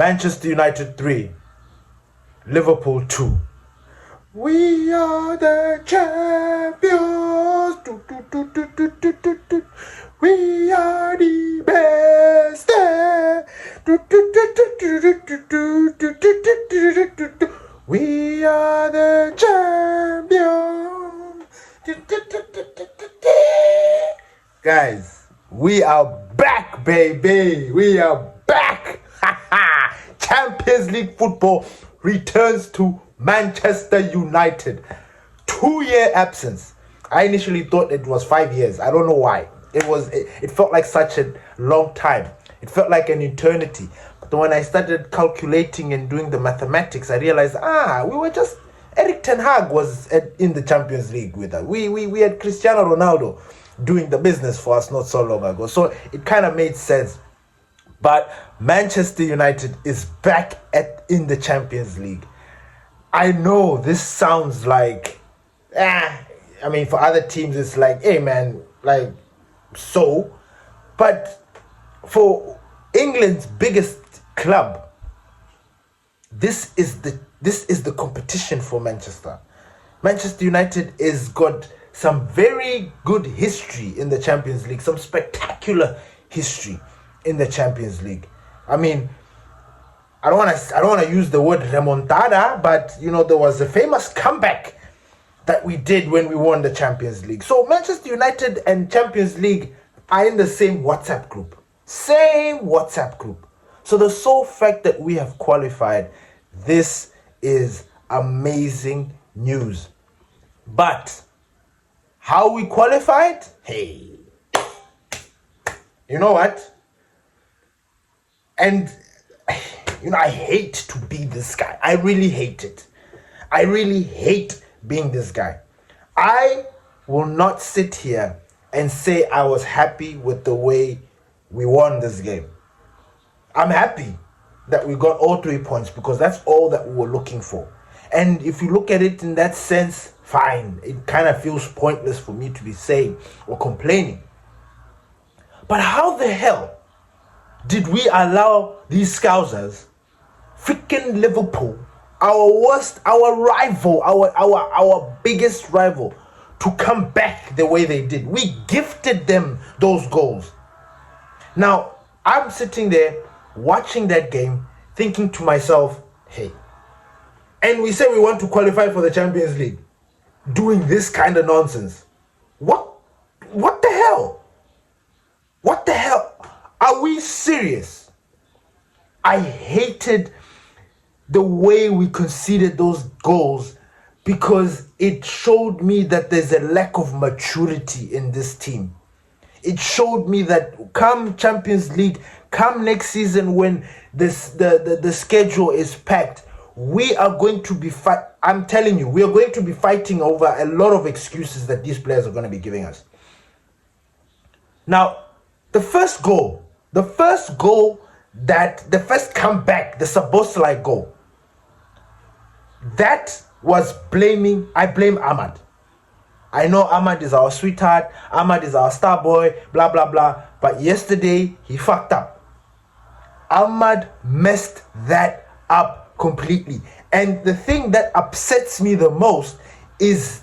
Manchester United 3, Liverpool 2. We are the champions. Do, do, do, do, do, do, do, do. We are the best. Do, do, do, do, do, do, do, do, do, do, do, do, do. We are the champions. Do, do, do, do, do, do, do. Guys, we are back, baby. We are back. Champions League football returns to Manchester United. 2-year absence. I initially thought it was 5 years. I don't know why. It felt like such a long time. It felt like an eternity. But when I started calculating and doing the mathematics, I realized, we were just... Eric Ten Hag was in the Champions League with us. We had Cristiano Ronaldo doing the business for us not so long ago. So it kind of made sense. But Manchester United is back in the Champions League. I know this sounds like, for other teams it's like, hey man, like, so. But for England's biggest club, this is the competition for Manchester. Manchester United has got some very good history in the Champions League, some spectacular history in the Champions League. I mean, I don't want to use the word remontada, but there was a famous comeback that we did when we won the Champions League. So Manchester United and Champions League are in the same WhatsApp group. So the sole fact that we have qualified, this is amazing news. But how we qualified? Hey, you know what? And, I hate to be this guy. I really hate it. I really hate being this guy. I will not sit here and say I was happy with the way we won this game. I'm happy that we got all 3 points because that's all that we were looking for. And if you look at it in that sense, fine. It kind of feels pointless for me to be saying or complaining. But how the hell did we allow these Scousers, freaking Liverpool, our rival, our biggest rival, to come back the way they did? We gifted them those goals. Now, I'm sitting there watching that game, thinking to myself, hey, and we say we want to qualify for the Champions League, doing this kind of nonsense. What the hell? What the hell? Are we serious? I hated the way we conceded those goals because it showed me that there's a lack of maturity in this team. It showed me that come Champions League, come next season when the schedule is packed, we are going to be I'm telling you, we are going to be fighting over a lot of excuses that these players are going to be giving us. Now, the first comeback, the Szoboszlai goal, that was I blame Ahmad. I know Ahmad is our sweetheart, Ahmad is our star boy, blah, blah, blah. But yesterday, he fucked up. Ahmad messed that up completely. And the thing that upsets me the most is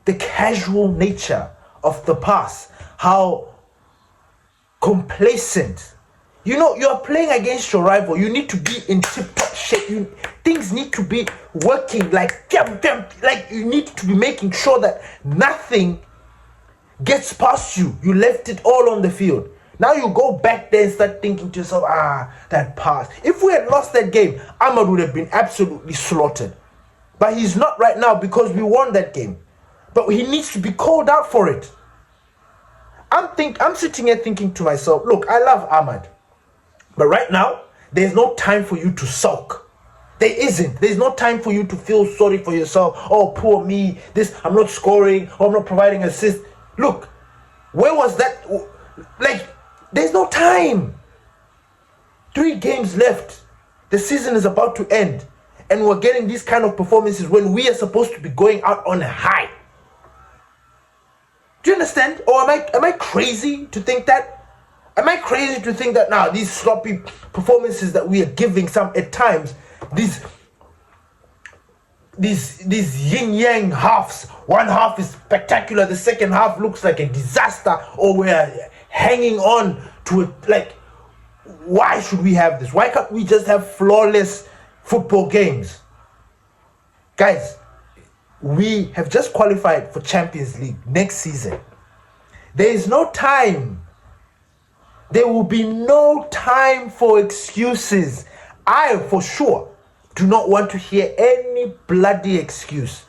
the casual nature of the pass. How complacent. You're playing against your rival. You need to be in tip-top shape. Things need to be working like you need to be making sure that nothing gets past you. You left it all on the field. Now you go back there and start thinking to yourself, that pass. If we had lost that game, Ahmad would have been absolutely slaughtered. But he's not right now because we won that game. But he needs to be called out for it. I'm sitting here thinking to myself, look, I love Ahmad. But right now, there's no time for you to sulk. There isn't. There's no time for you to feel sorry for yourself. Oh, poor me. I'm not scoring. Or I'm not providing assist. Look, where was that? There's no time. 3 games left. The season is about to end. And we're getting these kind of performances when we are supposed to be going out on a high. Do you understand? Or am I crazy to think that? Am I crazy to think that now these sloppy performances that we are giving some at times, these yin yang halves, one half is spectacular, the second half looks like a disaster, or we're hanging on to it? Like, why should we have this? Why can't we just have flawless football games? Guys, we have just qualified for Champions League next season. There is no time. There will be no time for excuses. I, for sure, do not want to hear any bloody excuse.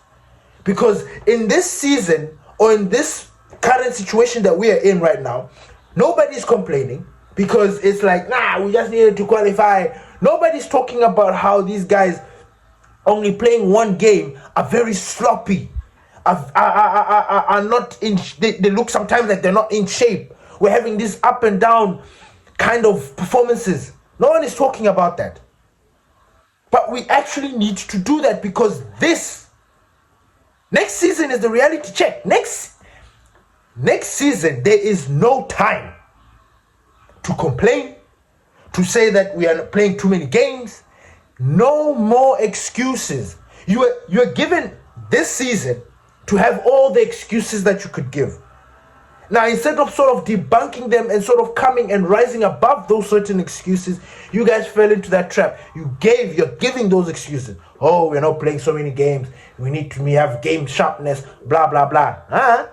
Because in this season, or in this current situation that we are in right now, nobody's complaining. Because it's like, we just needed to qualify. Nobody's talking about how these guys only playing one game are very sloppy. Are not in. They look sometimes like they're not in shape. We're having this up and down kind of performances. No one is talking about that. But we actually need to do that, because this next season is the reality check. Next season, there is no time to complain, to say that we are playing too many games. No more excuses. You are given this season to have all the excuses that you could give. Now, instead of sort of debunking them and sort of coming and rising above those certain excuses, you guys fell into that trap. You're giving those excuses. Oh, we're not playing so many games. We need to have game sharpness, blah, blah, blah.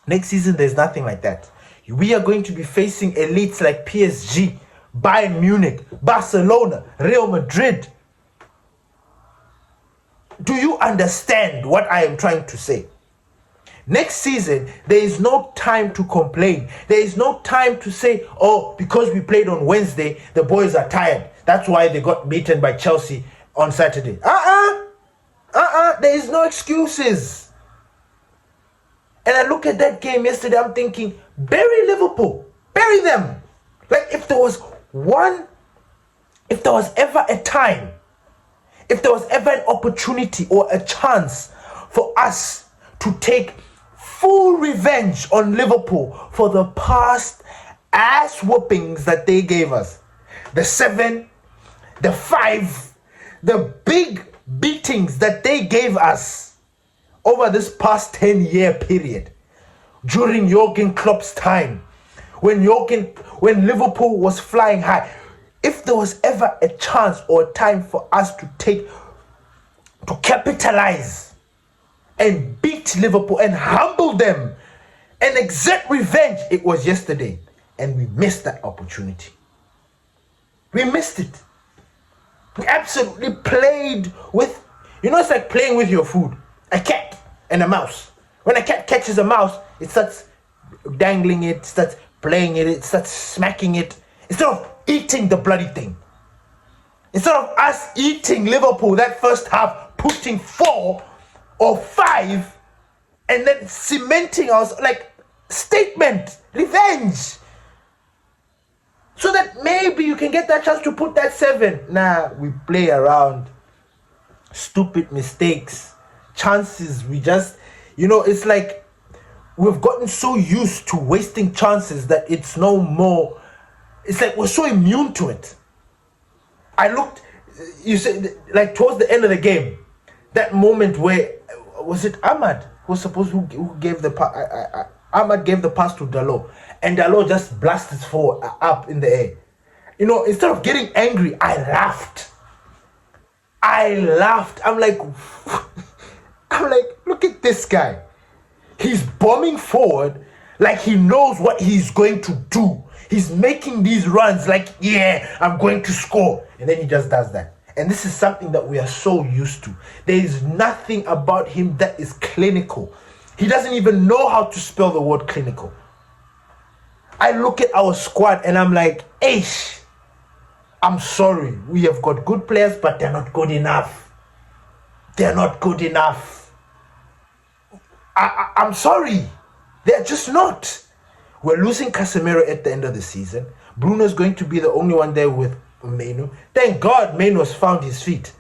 Next season, there's nothing like that. We are going to be facing elites like PSG, Bayern Munich, Barcelona, Real Madrid. Do you understand what I am trying to say? Next season, there is no time to complain. There is no time to say, oh, because we played on Wednesday, the boys are tired. That's why they got beaten by Chelsea on Saturday. There is no excuses. And I look at that game yesterday, I'm thinking, bury Liverpool. Bury them. Like, if there was ever a time, if there was ever an opportunity or a chance for us to take full revenge on Liverpool for the past ass whoopings that they gave us, the 7, the 5, the big beatings that they gave us over this past 10-year period, during Jurgen Klopp's time, when Liverpool was flying high, if there was ever a chance or a time for us to capitalize and beat Liverpool and humble them and exert revenge, it was yesterday. And we missed that opportunity. We missed it. We absolutely played with, it's like playing with your food. A cat and a mouse. When a cat catches a mouse, it starts dangling it, starts playing it starts smacking it. Instead of eating the bloody thing. Instead of us eating Liverpool that first half, putting 4 or 5, and then cementing us like statement, revenge. So that maybe you can get that chance to put that 7. We play around. Stupid mistakes. Chances, we just, it's like we've gotten so used to wasting chances that it's no more. It's like we're so immune to it. I looked, you said, like towards the end of the game, that moment where, was it Ahmad who gave the pass? Ahmad gave the pass to Dalot, and Dalot just blasted forward up in the air. Instead of getting angry, I laughed. I'm like, look at this guy. He's bombing forward like he knows what he's going to do. He's making these runs like, yeah, I'm going to score. And then he just does that. And this is something that we are so used to. There is nothing about him that is clinical. He doesn't even know how to spell the word clinical. I look at our squad and I'm like, Aish, I'm sorry. We have got good players, but they're not good enough. They're not good enough. I'm sorry. They're just not. We're losing Casemiro at the end of the season. Bruno's going to be the only one there with Menu. Thank God Menu's found his feet.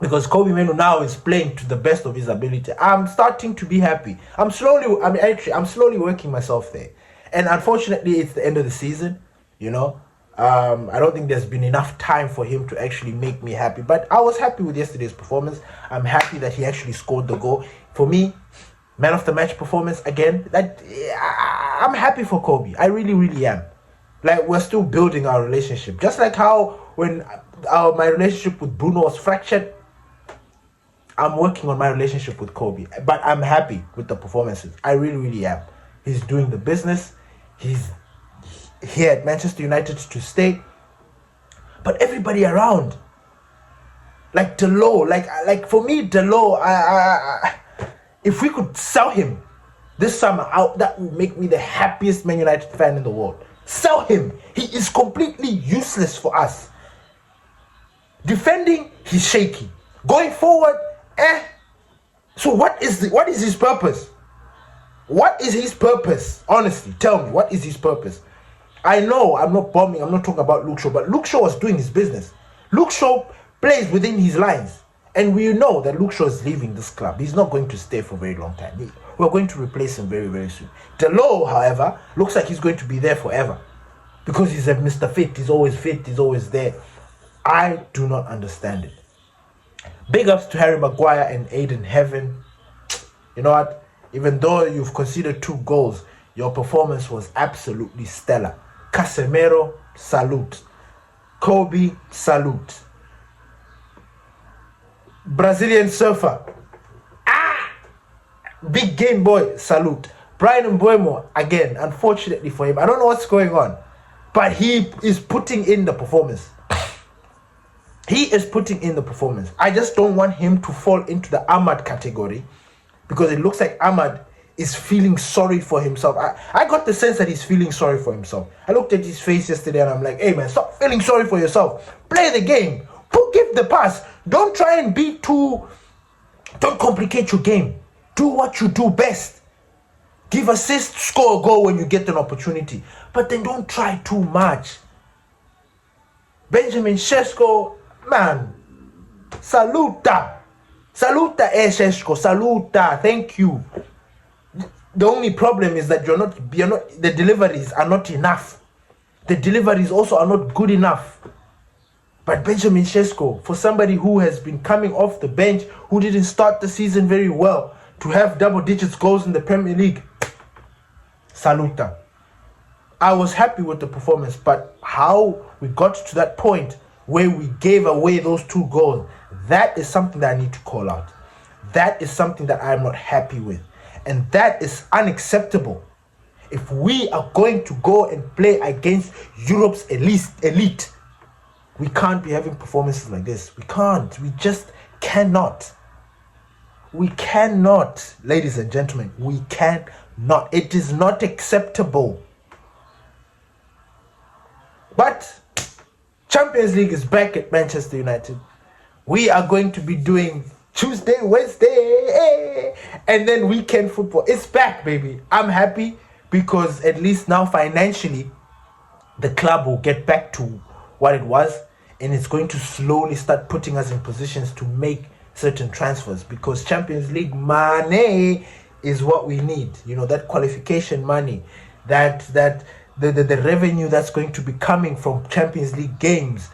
Because Kobe Menu now is playing to the best of his ability. I'm starting to be happy. I'm slowly working myself there. And unfortunately, it's the end of the season, you know. I don't think there's been enough time for him to actually make me happy. But I was happy with yesterday's performance. I'm happy that he actually scored the goal. For me, man of the match performance again. I'm happy for Kobe. I really, really am. Like, we're still building our relationship. Just like how when my relationship with Bruno was fractured, I'm working on my relationship with Kobe. But I'm happy with the performances. I really, really am. He's doing the business. He's here at Manchester United to stay. But everybody around, like Delo, like for me, Delo, if we could sell him this summer out, that would make me the happiest Man United fan in the world. Sell him. He is completely useless for us. Defending, he's shaky. Going forward, So what is his purpose? What is his purpose? Honestly, tell me, what is his purpose? I know I'm not bombing, I'm not talking about Luke Shaw, but Luke Shaw was doing his business. Luke Shaw plays within his lines. And we know that Luke Shaw is leaving this club. He's not going to stay for a very long time. We're going to replace him very, very soon. Delo, however, looks like he's going to be there forever. Because he's a Mr. Fit. He's always there. I do not understand it. Big ups to Harry Maguire and Aiden Heaven. You know what? Even though you've conceded 2 goals, your performance was absolutely stellar. Casemiro, salute. Kobe, salute. Brazilian surfer, big game boy, salute. Brian Mbeumo, again, unfortunately for him, I don't know what's going on, but he is putting in the performance. He is putting in the performance. I just don't want him to fall into the Ahmad category, because it looks like Ahmad is feeling sorry for himself. I got the sense that he's feeling sorry for himself. I looked at his face yesterday and I'm like, hey man, stop feeling sorry for yourself. Play the game. Give the pass. Don't try and don't complicate your game. Do what you do best. Give assist, score a goal when you get an opportunity. But then don't try too much. Benjamin Sesko, man, saluta. Saluta, Sesko, saluta. Thank you. The only problem is that you're not, the deliveries are not enough. The deliveries also are not good enough. But Benjamin Sesko, for somebody who has been coming off the bench, who didn't start the season very well, to have double digits goals in the Premier League, saluta. I was happy with the performance, but how we got to that point where we gave away those 2 goals, that is something that I need to call out. That is something that I'm not happy with. And that is unacceptable. If we are going to go and play against Europe's elite, we can't be having performances like this. We can't. We just cannot. We cannot, ladies and gentlemen. We cannot. It is not acceptable. But Champions League is back at Manchester United. We are going to be doing Tuesday, Wednesday, and then weekend football. It's back, baby. I'm happy because at least now financially, the club will get back to what it was, and it's going to slowly start putting us in positions to make certain transfers, because Champions League money is what we need. You know, that qualification money, that the revenue that's going to be coming from Champions League games,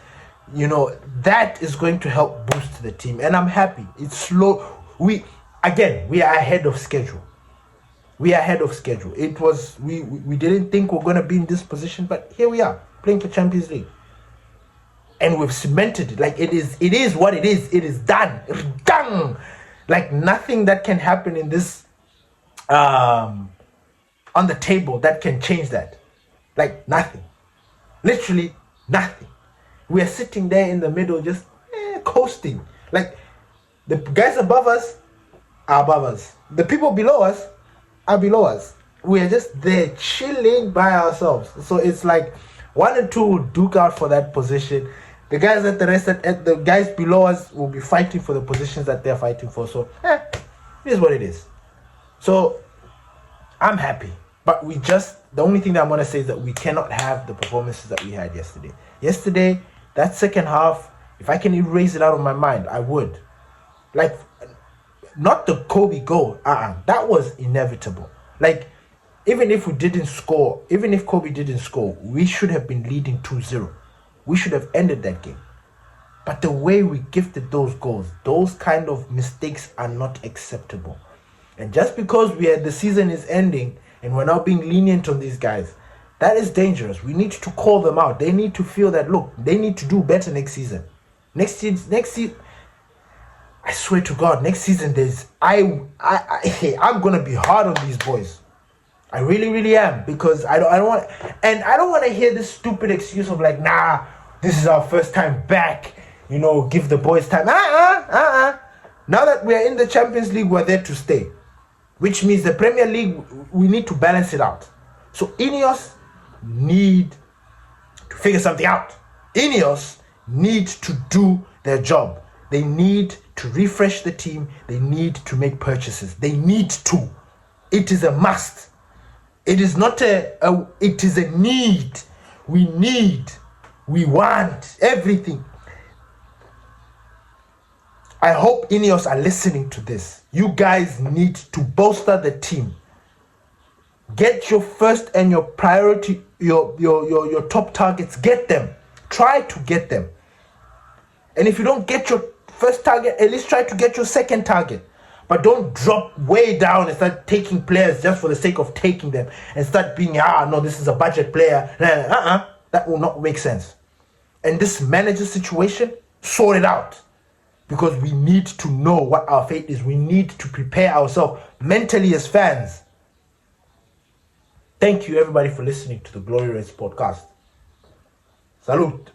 you know, that is going to help boost the team. And I'm happy. It's slow. We are ahead of schedule. We are ahead of schedule. It was, we didn't think we're going to be in this position, but here we are playing for Champions League. And we've cemented it. Like, it is what it is. It is done. It's done. Like, nothing that can happen in this on the table that can change that. Like, nothing. Literally nothing. We are sitting there in the middle just coasting. Like, the guys above us are above us. The people below us are below us. We are just there chilling by ourselves. So it's like 1 and 2 will duke out for that position. The guys at the guys below us will be fighting for the positions that they're fighting for. So it is what it is. So I'm happy. But the only thing that I'm going to say is that we cannot have the performances that we had yesterday. Yesterday, that second half, if I can erase it out of my mind, I would. Like, not the Kobe goal. That was inevitable. Like, even if we didn't score, even if Kobe didn't score, we should have been leading 2-0. We should have ended that game. But the way we gifted those goals, those kind of mistakes are not acceptable. And just because the season is ending and we're now being lenient on these guys, that is dangerous. We need to call them out. They need to feel that, look, they need to do better next season. Next season, I swear to God, next season I'm gonna be hard on these boys. I really, really am, because I don't want to hear this stupid excuse of like, nah, this is our first time back. Give the boys time. Now that we are in the Champions League, we're there to stay, which means the Premier League, we need to balance it out. So Ineos need to figure something out. Ineos need to do their job. They need to refresh the team. They need to make purchases. They need to. It is a must. It is not it is a need. We want everything. I hope Ineos are listening to this. You guys need to bolster the team. Get your first and your priority, your top targets, get them. Try to get them. And if you don't get your first target, at least try to get your second target. But don't drop way down and start taking players just for the sake of taking them and start being, no, this is a budget player. That will not make sense. And this manager situation, sort it out. Because we need to know what our fate is. We need to prepare ourselves mentally as fans. Thank you, everybody, for listening to the Glory Race podcast. Salute.